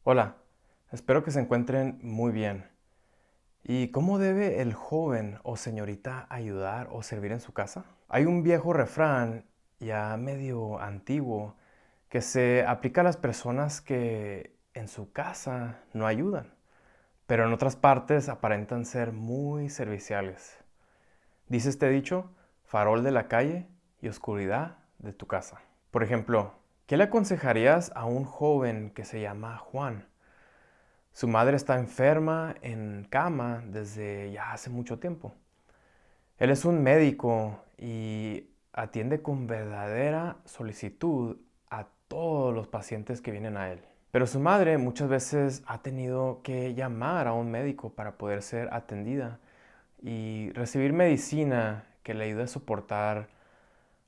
Hola, espero que se encuentren muy bien. ¿Y cómo debe el joven o señorita ayudar o servir en su casa? Hay un viejo refrán ya medio antiguo que se aplica a las personas que en su casa no ayudan, pero en otras partes aparentan ser muy serviciales. Dice este dicho, farol de la calle y oscuridad de tu casa. Por ejemplo, ¿qué le aconsejarías a un joven que se llama Juan? Su madre está enferma en cama desde ya hace mucho tiempo. Él es un médico y atiende con verdadera solicitud a todos los pacientes que vienen a él. Pero su madre muchas veces ha tenido que llamar a un médico para poder ser atendida y recibir medicina que le ayude a soportar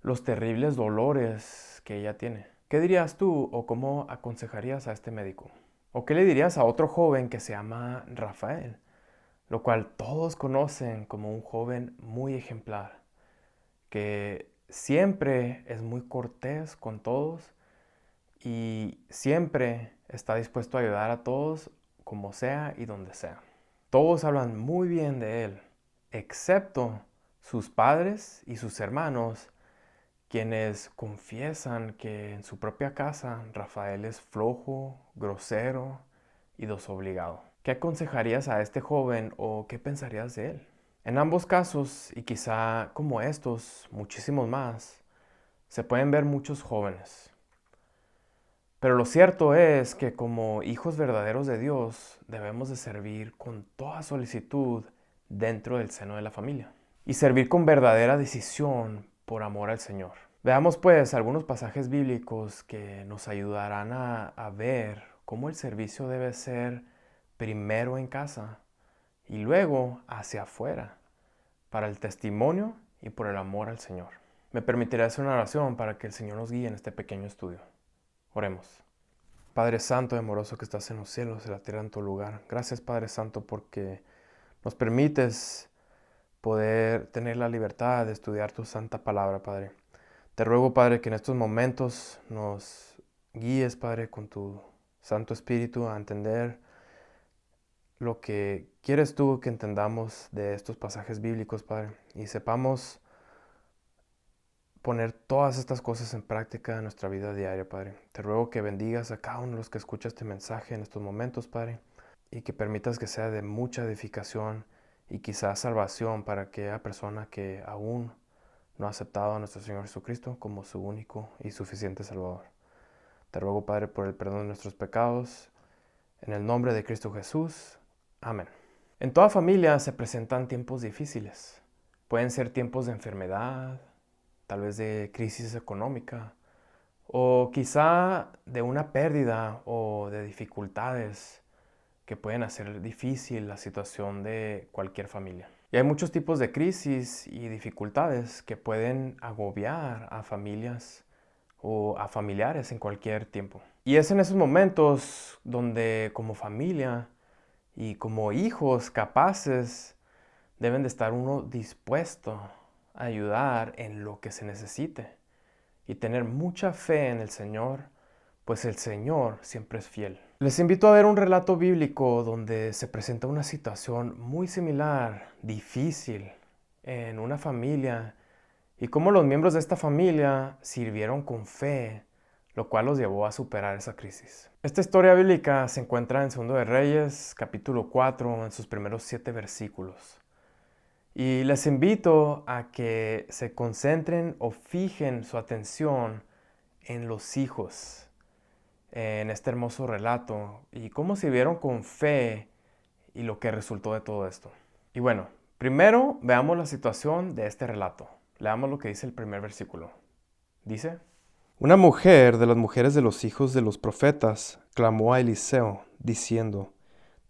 los terribles dolores que ella tiene. ¿Qué dirías tú o cómo aconsejarías a este médico? ¿O qué le dirías a otro joven que se llama Rafael, lo cual todos conocen como un joven muy ejemplar, que siempre es muy cortés con todos y siempre está dispuesto a ayudar a todos como sea y donde sea? Todos hablan muy bien de él, excepto sus padres y sus hermanos, quienes confiesan que en su propia casa Rafael es flojo, grosero y desobligado. ¿Qué aconsejarías a este joven o qué pensarías de él? En ambos casos, y quizá como estos, muchísimos más, se pueden ver muchos jóvenes. Pero lo cierto es que como hijos verdaderos de Dios debemos de servir con toda solicitud dentro del seno de la familia y servir con verdadera decisión por amor al Señor. Veamos pues algunos pasajes bíblicos que nos ayudarán a ver cómo el servicio debe ser primero en casa y luego hacia afuera, para el testimonio y por el amor al Señor. Me permitiré hacer una oración para que el Señor nos guíe en este pequeño estudio. Oremos. Padre Santo y amoroso que estás en los cielos y la tierra en tu lugar. Gracias Padre Santo porque nos permites poder tener la libertad de estudiar tu santa palabra, Padre. Te ruego, Padre, que en estos momentos nos guíes, Padre, con tu Santo Espíritu a entender lo que quieres tú que entendamos de estos pasajes bíblicos, Padre, y sepamos poner todas estas cosas en práctica en nuestra vida diaria, Padre. Te ruego que bendigas a cada uno de los que escucha este mensaje en estos momentos, Padre, y que permitas que sea de mucha edificación y quizás salvación para aquella persona que aún no ha aceptado a nuestro Señor Jesucristo como su único y suficiente Salvador. Te ruego, Padre, por el perdón de nuestros pecados, en el nombre de Cristo Jesús. Amén. En toda familia se presentan tiempos difíciles. Pueden ser tiempos de enfermedad, tal vez de crisis económica, o quizá de una pérdida o de dificultades que pueden hacer difícil la situación de cualquier familia. Y hay muchos tipos de crisis y dificultades que pueden agobiar a familias o a familiares en cualquier tiempo. Y es en esos momentos donde como familia y como hijos capaces deben de estar uno dispuesto a ayudar en lo que se necesite y tener mucha fe en el Señor, pues el Señor siempre es fiel. Les invito a ver un relato bíblico donde se presenta una situación muy similar, difícil, en una familia y cómo los miembros de esta familia sirvieron con fe, lo cual los llevó a superar esa crisis. Esta historia bíblica se encuentra en 2 de Reyes, capítulo 4, en sus primeros 7 versículos. Y les invito a que se concentren o fijen su atención en los hijos, en este hermoso relato, y cómo sirvieron con fe y lo que resultó de todo esto. Y bueno, primero veamos la situación de este relato. Leamos lo que dice el primer versículo. Dice: Una mujer de las mujeres de los hijos de los profetas clamó a Eliseo, diciendo: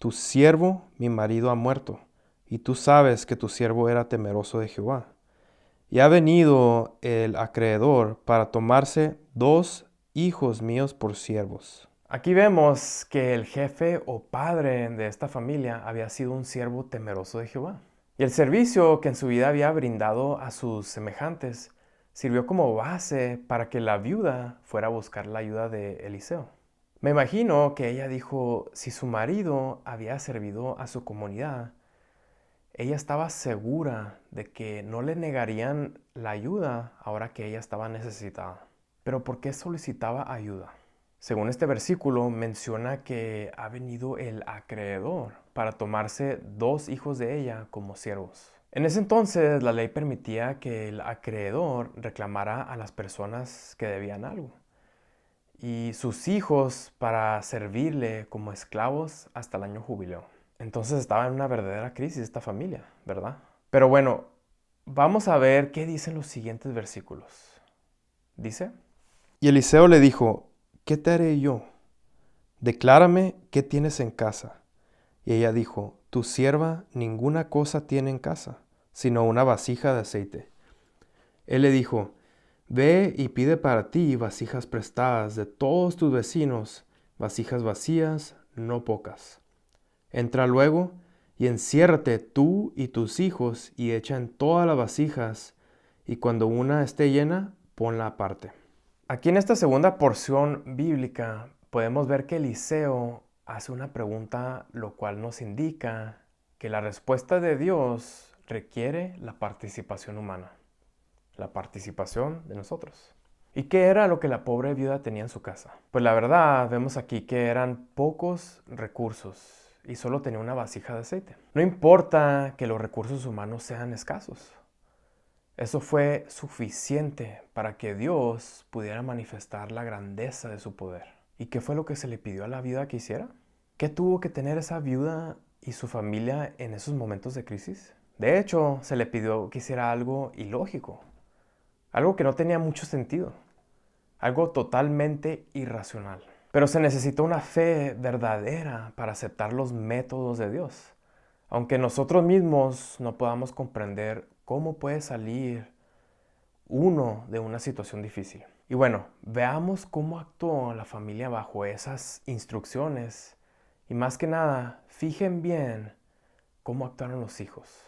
Tu siervo, mi marido, ha muerto, y tú sabes que tu siervo era temeroso de Jehová. Y ha venido el acreedor para tomarse 2 hijos míos por siervos. Aquí vemos que el jefe o padre de esta familia había sido un siervo temeroso de Jehová. Y el servicio que en su vida había brindado a sus semejantes sirvió como base para que la viuda fuera a buscar la ayuda de Eliseo. Me imagino que ella dijo, si su marido había servido a su comunidad, ella estaba segura de que no le negarían la ayuda ahora que ella estaba necesitada. Pero ¿por qué solicitaba ayuda? Según este versículo, menciona que ha venido el acreedor para tomarse 2 hijos de ella como siervos. En ese entonces, la ley permitía que el acreedor reclamara a las personas que debían algo y sus hijos para servirle como esclavos hasta el año jubileo. Entonces estaba en una verdadera crisis esta familia, ¿verdad? Pero bueno, vamos a ver qué dicen los siguientes versículos. Dice: Y Eliseo le dijo, ¿qué te haré yo? Declárame qué tienes en casa. Y ella dijo, tu sierva ninguna cosa tiene en casa, sino una vasija de aceite. Él le dijo, ve y pide para ti vasijas prestadas de todos tus vecinos, vasijas vacías, no pocas. Entra luego y enciérrate tú y tus hijos y echa en todas las vasijas, y cuando una esté llena, ponla aparte. Aquí en esta segunda porción bíblica podemos ver que Eliseo hace una pregunta, lo cual nos indica que la respuesta de Dios requiere la participación humana, la participación de nosotros. ¿Y qué era lo que la pobre viuda tenía en su casa? Pues la verdad, vemos aquí que eran pocos recursos y solo tenía una vasija de aceite. No importa que los recursos humanos sean escasos. Eso fue suficiente para que Dios pudiera manifestar la grandeza de su poder. ¿Y qué fue lo que se le pidió a la viuda que hiciera? ¿Qué tuvo que tener esa viuda y su familia en esos momentos de crisis? De hecho, se le pidió que hiciera algo ilógico, algo que no tenía mucho sentido, algo totalmente irracional. Pero se necesitó una fe verdadera para aceptar los métodos de Dios. Aunque nosotros mismos no podamos comprender cómo puede salir uno de una situación difícil. Y bueno, veamos cómo actuó la familia bajo esas instrucciones. Y más que nada, fijen bien cómo actuaron los hijos.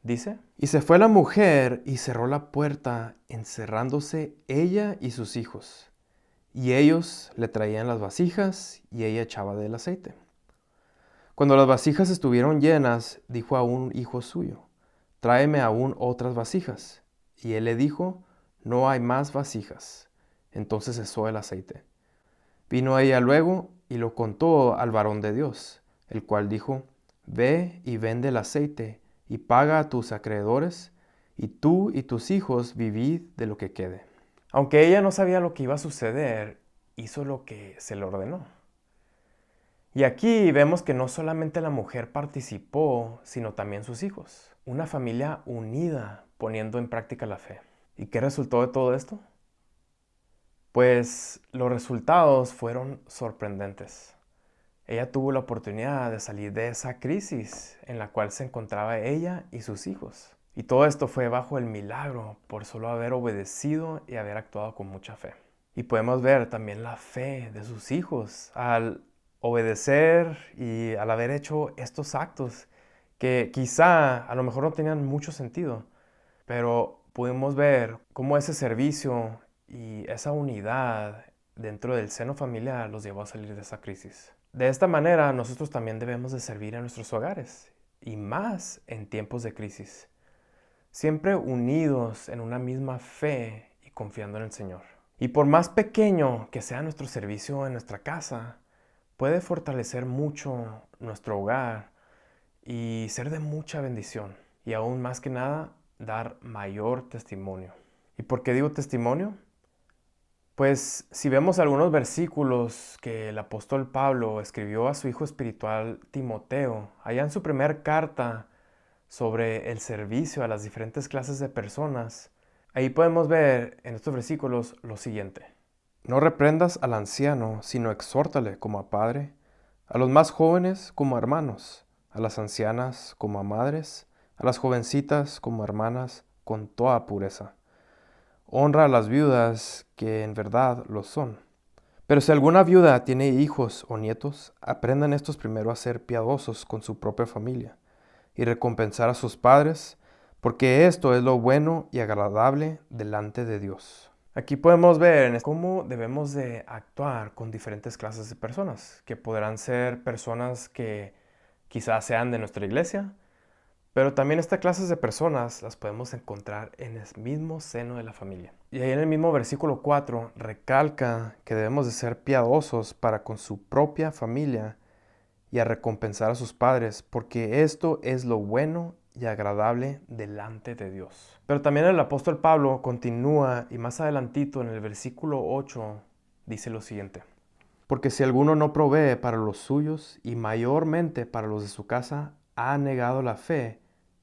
Dice: Y se fue la mujer y cerró la puerta, encerrándose ella y sus hijos. Y ellos le traían las vasijas y ella echaba del aceite. Cuando las vasijas estuvieron llenas, dijo a un hijo suyo, tráeme aún otras vasijas. Y él le dijo, no hay más vasijas. Entonces cesó el aceite. Vino ella luego y lo contó al varón de Dios, el cual dijo, ve y vende el aceite y paga a tus acreedores, y tú y tus hijos vivid de lo que quede. Aunque ella no sabía lo que iba a suceder, hizo lo que se le ordenó. Y aquí vemos que no solamente la mujer participó, sino también sus hijos. Una familia unida poniendo en práctica la fe. ¿Y qué resultó de todo esto? Pues los resultados fueron sorprendentes. Ella tuvo la oportunidad de salir de esa crisis en la cual se encontraba ella y sus hijos. Y todo esto fue bajo el milagro por solo haber obedecido y haber actuado con mucha fe. Y podemos ver también la fe de sus hijos al obedecer y al haber hecho estos actos que quizá a lo mejor no tenían mucho sentido, pero pudimos ver cómo ese servicio y esa unidad dentro del seno familiar los llevó a salir de esa crisis. De esta manera, nosotros también debemos de servir en nuestros hogares, y más en tiempos de crisis, siempre unidos en una misma fe y confiando en el Señor. Y por más pequeño que sea nuestro servicio en nuestra casa, puede fortalecer mucho nuestro hogar y ser de mucha bendición. Y aún más que nada, dar mayor testimonio. ¿Y por qué digo testimonio? Pues si vemos algunos versículos que el apóstol Pablo escribió a su hijo espiritual Timoteo, allá en su primera carta sobre el servicio a las diferentes clases de personas, ahí podemos ver en estos versículos lo siguiente. No reprendas al anciano, sino exhórtale como a padre, a los más jóvenes como a hermanos, a las ancianas como a madres, a las jovencitas como a hermanas, con toda pureza. Honra a las viudas, que en verdad lo son. Pero si alguna viuda tiene hijos o nietos, aprendan estos primero a ser piadosos con su propia familia y recompensar a sus padres, porque esto es lo bueno y agradable delante de Dios. Aquí podemos ver cómo debemos de actuar con diferentes clases de personas, que podrán ser personas que quizás sean de nuestra iglesia, pero también estas clases de personas las podemos encontrar en el mismo seno de la familia. Y ahí en el mismo versículo 4 recalca que debemos de ser piadosos para con su propia familia y a recompensar a sus padres, porque esto es lo bueno y agradable delante de Dios. Pero también el apóstol Pablo continúa y más adelantito en el versículo 8 dice lo siguiente. Porque si alguno no provee para los suyos y mayormente para los de su casa, ha negado la fe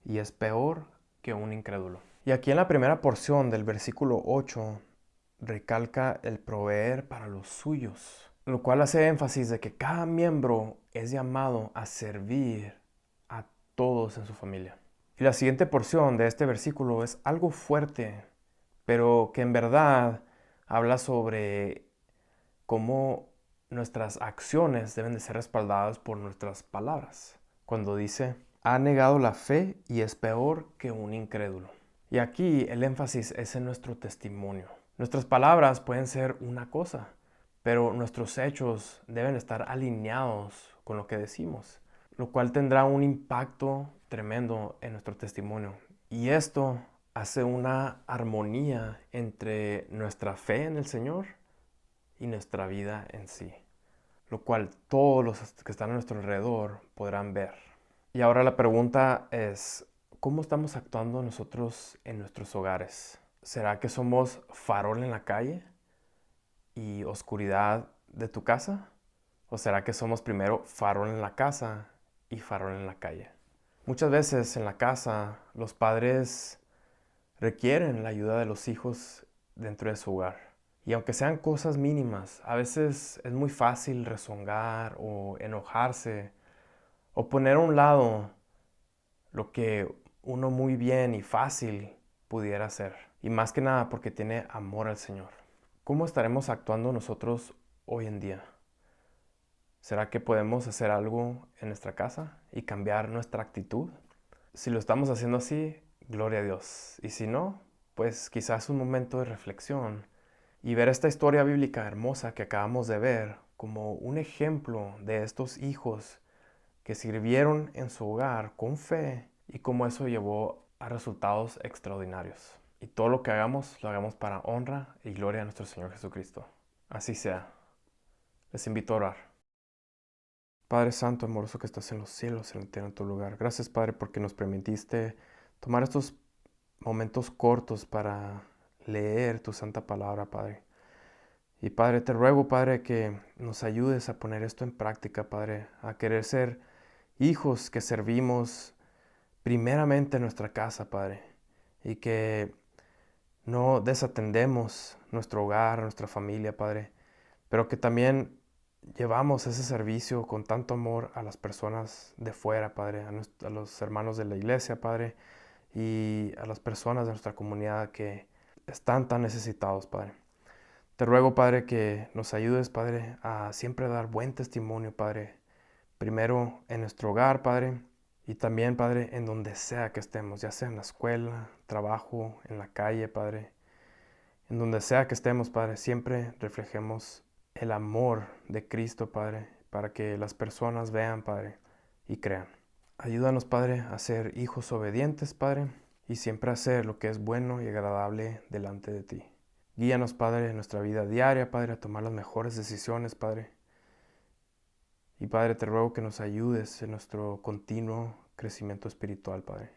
y es peor que un incrédulo. Y aquí en la primera porción del versículo 8 recalca el proveer para los suyos, lo cual hace énfasis de que cada miembro es llamado a servir a todos en su familia. Y la siguiente porción de este versículo es algo fuerte, pero que en verdad habla sobre cómo nuestras acciones deben de ser respaldadas por nuestras palabras. Cuando dice, ha negado la fe y es peor que un incrédulo. Y aquí el énfasis es en nuestro testimonio. Nuestras palabras pueden ser una cosa, pero nuestros hechos deben estar alineados con lo que decimos, lo cual tendrá un impacto tremendo en nuestro testimonio. Y esto hace una armonía entre nuestra fe en el Señor y nuestra vida en sí, lo cual todos los que están a nuestro alrededor podrán ver. Y ahora la pregunta es, ¿cómo estamos actuando nosotros en nuestros hogares? ¿Será que somos farol en la calle y oscuridad de tu casa? ¿O será que somos primero farol en la casa y farol en la calle? Muchas veces en la casa los padres requieren la ayuda de los hijos dentro de su hogar. Y aunque sean cosas mínimas, a veces es muy fácil rezongar o enojarse o poner a un lado lo que uno muy bien y fácil pudiera hacer. Y más que nada porque tiene amor al Señor. ¿Cómo estaremos actuando nosotros hoy en día? ¿Será que podemos hacer algo en nuestra casa y cambiar nuestra actitud? Si lo estamos haciendo así, gloria a Dios. Y si no, pues quizás un momento de reflexión y ver esta historia bíblica hermosa que acabamos de ver como un ejemplo de estos hijos que sirvieron en su hogar con fe y cómo eso llevó a resultados extraordinarios. Y todo lo que hagamos, lo hagamos para honra y gloria a nuestro Señor Jesucristo. Así sea. Les invito a orar. Padre Santo, amoroso que estás en los cielos, en tu lugar. Gracias, Padre, porque nos permitiste tomar estos momentos cortos para leer tu santa palabra, Padre. Y Padre, te ruego, Padre, que nos ayudes a poner esto en práctica, Padre, a querer ser hijos que servimos primeramente en nuestra casa, Padre, y que no desatendemos nuestro hogar, nuestra familia, Padre, pero que también llevamos ese servicio con tanto amor a las personas de fuera, Padre, a los hermanos de la iglesia, Padre, y a las personas de nuestra comunidad que están tan necesitados, Padre. Te ruego, Padre, que nos ayudes, Padre, a siempre dar buen testimonio, Padre, primero en nuestro hogar, Padre, y también, Padre, en donde sea que estemos, ya sea en la escuela, trabajo, en la calle, Padre, en donde sea que estemos, Padre, siempre reflejemos el amor de Cristo, Padre, para que las personas vean, Padre, y crean. Ayúdanos, Padre, a ser hijos obedientes, Padre, y siempre hacer lo que es bueno y agradable delante de ti. Guíanos, Padre, en nuestra vida diaria, Padre, a tomar las mejores decisiones, Padre. Y Padre, te ruego que nos ayudes en nuestro continuo crecimiento espiritual, Padre.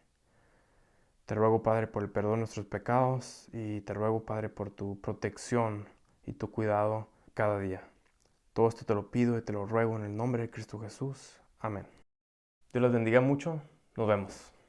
Te ruego, Padre, por el perdón de nuestros pecados y te ruego, Padre, por tu protección y tu cuidado cada día. Todo esto te lo pido y te lo ruego en el nombre de Cristo Jesús. Amén. Dios los bendiga mucho. Nos vemos.